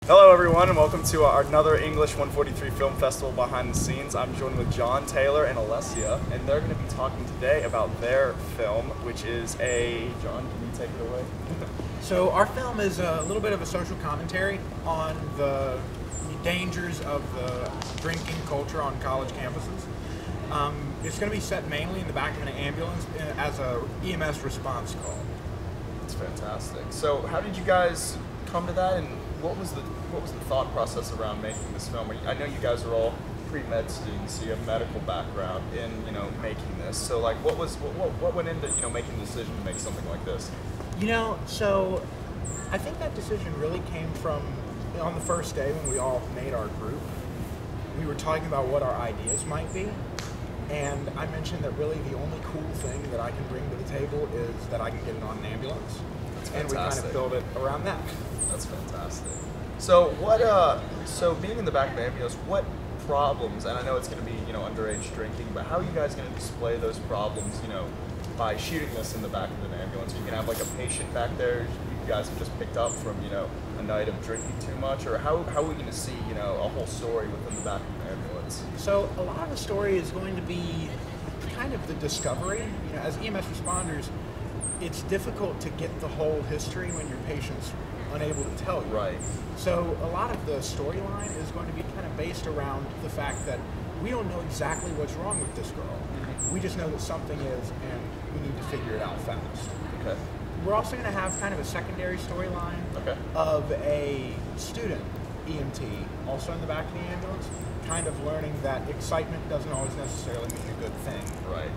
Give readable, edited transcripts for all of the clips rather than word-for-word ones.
Hello everyone and welcome to another English 143 Film Festival behind the scenes. I'm joined with John, Tayler, and Olesya, and they're going to be talking today about their film, which is John, can you take it away? So our film is a little bit of a social commentary on the dangers of the drinking culture on college campuses. It's going to be set mainly in the back of an ambulance as a EMS response call. That's fantastic. So how did you guys come to that, and what was the thought process around making this film? I know you guys are all pre-med students, so you have medical background in making this. So like, what went into making the decision to make something like this? So I think that decision really came from on the first day when we all made our group. We were talking about what our ideas might be, and I mentioned that really the only cool thing that I can bring to the table is that I can get it on an ambulance. That's and fantastic. we kind of build it around that. That's fantastic. So so being in the back of the ambulance, what problems, and I know it's going to be, underage drinking, but how are you guys going to display those problems, by shooting this in the back of an ambulance? Are you going to have like a patient back there you guys have just picked up from, a night of drinking too much, or how are we going to see, a whole story within the back of an ambulance? So a lot of the story is going to be kind of the discovery. As EMS responders, it's difficult to get the whole history when your patient's unable to tell you. Right. So a lot of the storyline is going to be kind of based around the fact that we don't know exactly what's wrong with this girl. Mm-hmm. We just know that something is, and we need to figure it out fast. Okay. We're also going to have kind of a secondary storyline of a student EMT, also in the back of the ambulance, kind of learning that excitement doesn't always necessarily mean a good thing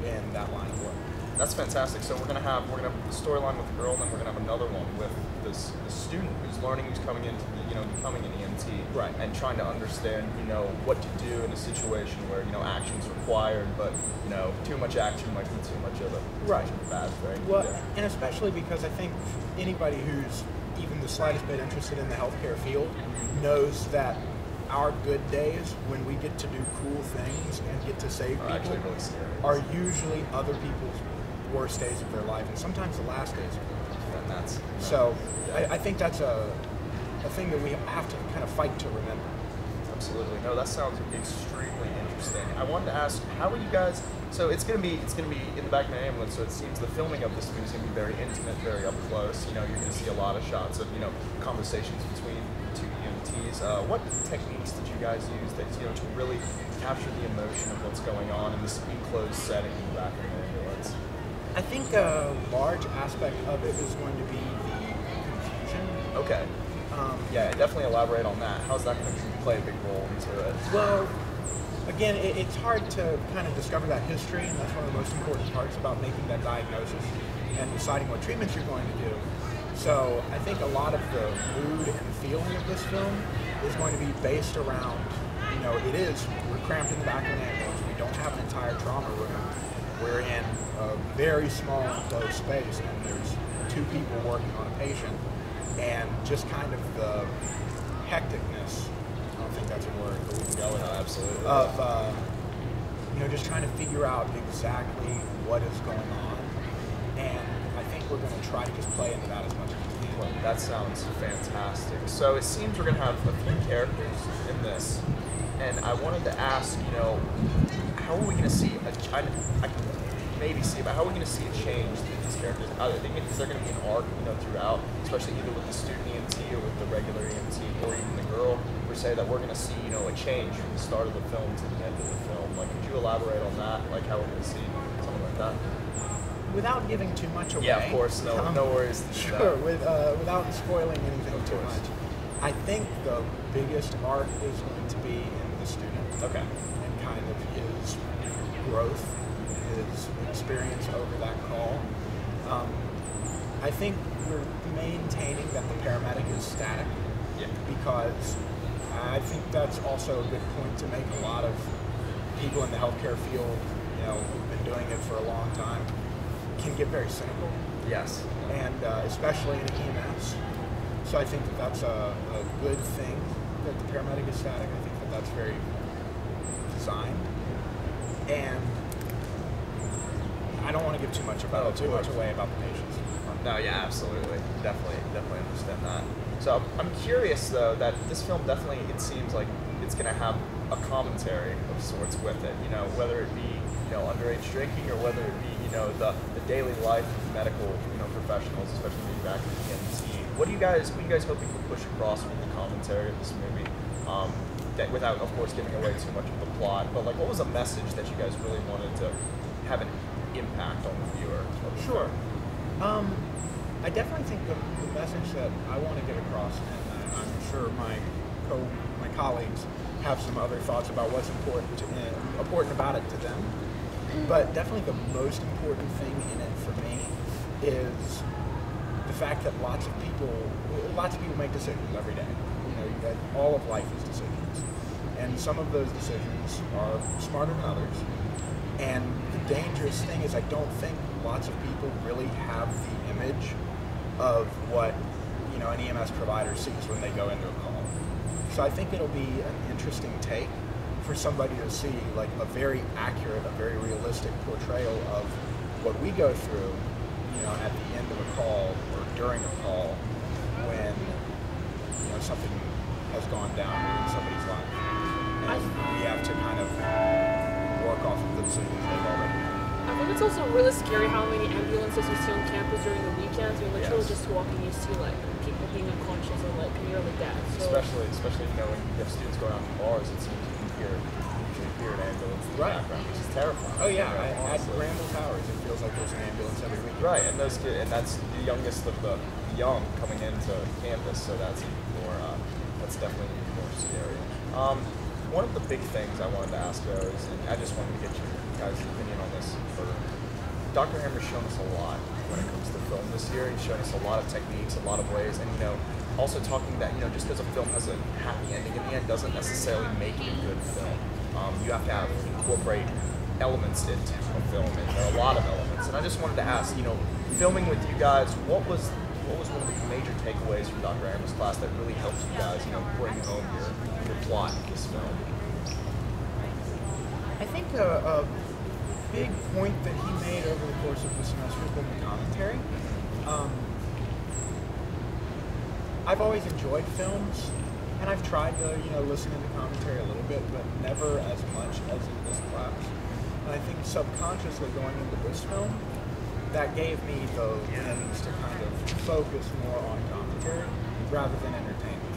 in that line of work. That's fantastic. So we're gonna have the storyline with the girl, and then we're gonna have another one with this student who's learning, who's coming into becoming an EMT, and trying to understand what to do in a situation where action's required, but too much action might be too much of a bad thing. Well, and especially because I think anybody who's even the slightest bit interested in the healthcare field knows that our good days, when we get to do cool things and get to save people, actually really scary. Are usually other people's worst days of their life, and sometimes the last days of their life. So I think that's a thing that we have to kind of fight to remember. Absolutely. No, that sounds extremely interesting. I wanted to ask, how are you guys? So it's gonna be in the back of an ambulance. So it seems the filming of this movie is gonna be very intimate, very up close. You're gonna see a lot of shots of conversations between two EMTs. What techniques did you guys use that to really capture the emotion of what's going on in this enclosed setting in the back of an ambulance? I think a large aspect of it is going to be the confusion. Okay. Yeah, definitely elaborate on that. How's that going to play a big role into it? Well, again, it's hard to kind of discover that history, and that's one of the most important parts about making that diagnosis and deciding what treatments you're going to do. So I think a lot of the mood and feeling of this film is going to be based around, we're cramped in the back of an ambulance. We don't have an entire trauma room. We're in a very small enclosed space, and there's two people working on a patient, and just kind of the hecticness, I don't think that's a word, but we can go with it, absolutely. Of, just trying to figure out exactly what is going on, and I think we're going to try to just play into that as much as we can. Well, that sounds fantastic. So it seems we're going to have a few characters in this, and I wanted to ask, how are we going to see I can maybe see, but how are we going to see a change in these characters? Is there going to be an arc, throughout, especially either with the student EMT or with the regular EMT, or even the girl, per se, that we're going to see, a change from the start of the film to the end of the film? Like, could you elaborate on that? Like, how we're going to see something like that? Without giving too much away. Yeah, of course. No worries. Sure. Without spoiling anything too much. I think the biggest arc is going to be in the student. Okay. And kind of his growth, his experience over that call. I think we're maintaining that the paramedic is static, because I think that's also a good point to make. A lot of people in the healthcare field, who've been doing it for a long time, can get very cynical. Yes. And especially in EMS. So I think that's a good thing that the paramedic is static. I think that's very designed. And I don't want to give too much away about the patients. No, yeah, absolutely. Definitely understand that. So I'm curious though that this film definitely, it seems like it's going to have a commentary of sorts with it. You know, whether it be underage drinking or whether it be the daily life of medical professionals, especially maybe back in the EMT. What are you guys hoping to push across with the commentary of this movie? That without, of course, giving away too much of the plot, but like, what was a message that you guys really wanted to have an impact on the viewer? Sure. I definitely think the message that I want to get across, and I'm sure my colleagues have some other thoughts about what's important about it to them, but definitely the most important thing in it for me is the fact that lots of people make decisions every day. All of life is decisions, and some of those decisions are smarter than others. And the dangerous thing is I don't think lots of people really have the image of what an EMS provider sees when they go into a call. So I think it'll be an interesting take for somebody to see like a very accurate, a very realistic portrayal of what we go through, at the end of a call or during a call when something has gone down in somebody's life, and we have to kind of work off of the decisions they've already made. I think it's also really scary how many ambulances you see on campus during the weekends. You're literally just walking, you see like people being unconscious or like nearly dead. So especially when you have students going out to bars, it seems you can hear an ambulance in the background, which is terrifying. Oh yeah, at Randall Towers, it feels like there's an ambulance every week. Right, and those kids, and that's the youngest of the young coming into campus, so that's even more. That's definitely even more scary. One of the big things I wanted to ask though is, and I just wanted to get your guys' opinion on this. Dr. Hammer's shown us a lot when it comes to film this year. He's shown us a lot of techniques, a lot of ways, and also talking that just because a film has a happy ending in the end doesn't necessarily make it a good film. You have to incorporate elements into a film, and there are a lot of elements. And I just wanted to ask, filming with you guys, what was one of the major takeaways from Dr. Hammer's class that really helped you guys, bring home your plot of this film? I think a big point that he made over the course of the semester has been the commentary. I've always enjoyed films, and I've tried to, listen to the commentary a little bit, but never as much as in this class. And I think subconsciously going into this film, that gave me the lens to kind of focus more on commentary rather than entertainment.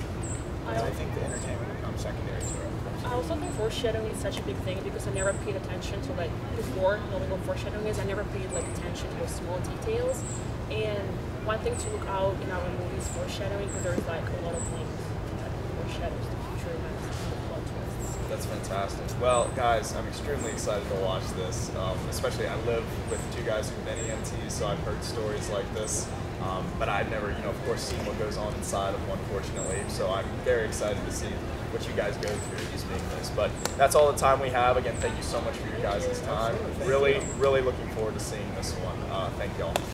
And I think the entertainment becomes secondary to it. I also think foreshadowing is such a big thing because I never paid attention to before knowing what foreshadowing is, I never paid attention to those small details. And one thing to look out in our movies, foreshadowing, because there's a lot of things that foreshadows the future events and the plot twists. That's fantastic. Well, guys, I'm extremely excited to watch this. Especially, I live with two guys who've been EMTs, so I've heard stories like this. But I've never, of course, seen what goes on inside of one, fortunately. So I'm very excited to see what you guys go through just being this. But that's all the time we have. Again, thank you so much for your guys' time. Really looking forward to seeing this one. Thank y'all.